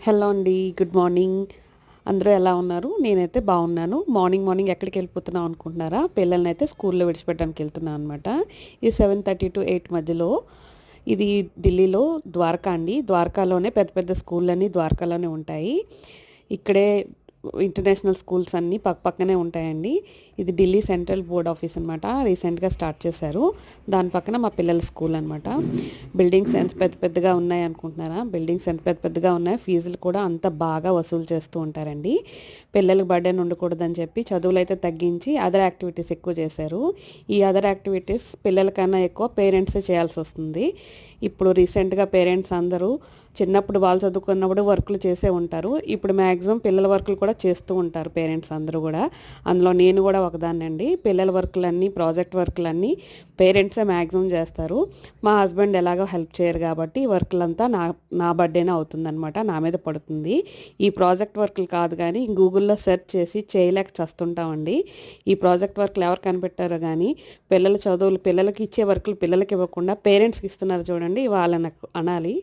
Hello అండి. Good morning. అందరూ ఎలా ఉన్నారు? నేనైతే బాగున్నాను. మార్నింగ్ ఎక్కడికి వెళ్ళిపోతున్నాం అనుకుంటున్నారా? పిల్లల్నైతే స్కూల్లో విడిచిపెట్టడానికి వెళ్తున్నాను అనమాట. ఈ 7:30 to 8 మధ్యలో. ఇది ఢిల్లీలో ద్వారకా అండి. ద్వారకాలోనే పెద్ద పెద్ద స్కూళ్ళన్నీ ద్వారకాలోనే ఉంటాయి. ఇక్కడే ఇంటర్నేషనల్ స్కూల్స్ అన్నీ పక్కనే ఉంటాయండి. ఇది ఢిల్లీ సెంట్రల్ బోర్డ్ ఆఫీస్ అనమాట. రీసెంట్గా స్టార్ట్ చేశారు. దాని పక్కన మా పిల్లల స్కూల్ అనమాట. బిల్డింగ్స్ ఎంత పెద్ద పెద్దగా ఉన్నాయి అనుకుంటున్నారా? బిల్డింగ్స్ ఎంత పెద్ద పెద్దగా ఉన్నాయి, ఫీజులు కూడా అంత బాగా వసూలు చేస్తూ ఉంటారండి. పిల్లలకు బర్డెన్ ఉండకూడదని చెప్పి చదువులు అయితే తగ్గించి అదర్ యాక్టివిటీస్ ఎక్కువ చేశారు. ఈ అదర్ యాక్టివిటీస్ పిల్లలకన్నా ఎక్కువ పేరెంట్సే చేయాల్సి వస్తుంది. ఇప్పుడు రీసెంట్గా పేరెంట్స్ అందరూ చిన్నప్పుడు వాళ్ళు చదువుకున్నప్పుడు వర్కులు చేసే ఉంటారు. ఇప్పుడు మ్యాక్సిమం పిల్లల వర్కులు కూడా చేస్తూ ఉంటారు పేరెంట్స్ అందరూ కూడా. అందులో నేను కూడా ఒకదాన్నండి. పిల్లల వర్కులన్నీ, ప్రాజెక్ట్ వర్కులన్నీ పేరెంట్సే మ్యాక్సిమం చేస్తారు. మా హస్బెండ్ ఎలాగో హెల్ప్ చేయరు కాబట్టి వర్కులంతా నా బర్త్డేనే అవుతుందన్నమాట. నా మీద పడుతుంది. ఈ ప్రాజెక్ట్ వర్కులు కాదు కానీ గూగుల్లో సెర్చ్ చేసి చేయలేక చస్తుంటామండి. ఈ ప్రాజెక్ట్ వర్కులు ఎవరు కనిపెట్టారో కానీ పిల్లల చదువులు పిల్లలకి ఇచ్చే వర్కులు పిల్లలకి ఇవ్వకుండా పేరెంట్స్కి ఇస్తున్నారు చూడండి, వాళ్ళని అనాలి.